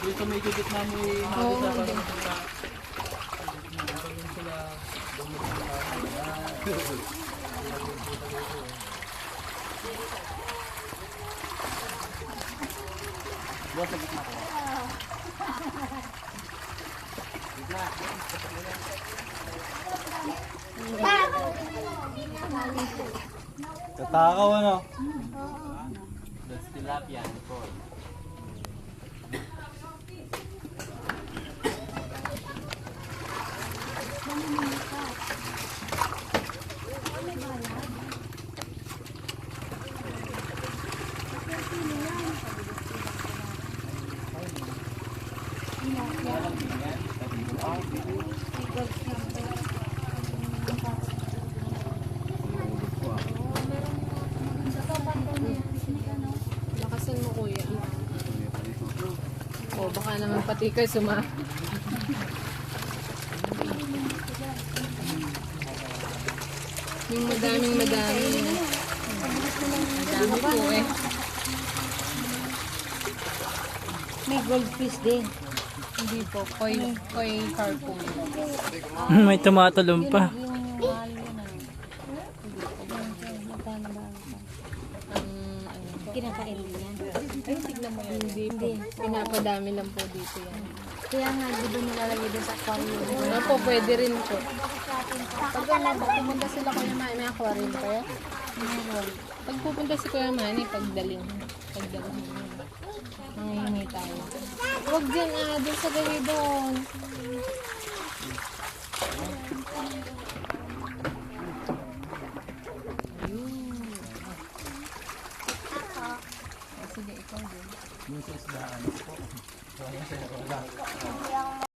Dito may gigit na mo yung Oo, mga hindi. Buwan sa gitna ko. Tatakaw ano? That's tilapia and prawn. Lakasan mo kuya. O baka naman pati kayo yung madaming madami. Madami po eh. May goldfish din. Hindi po. Koi carpo. May tumatulong pa. Yung mahal yun ano. Magkano ba? Kinakain niya. Ay, tignan mo yan. Hindi po. Pinapadami lang po dito yan. Kaya nga, di ba nilalagay doon sa aquarium? Ano po, pwede rin po. Pag pumunta sila Kuya Manny, may aquarium kayo? Meron. Pag pupunta si Kuya Manny, pagdalin. Nangihingi tayo. Huwag dyan doon sa gawi doon. Ayun. Sige, ikaw din. Yung sa isdaan.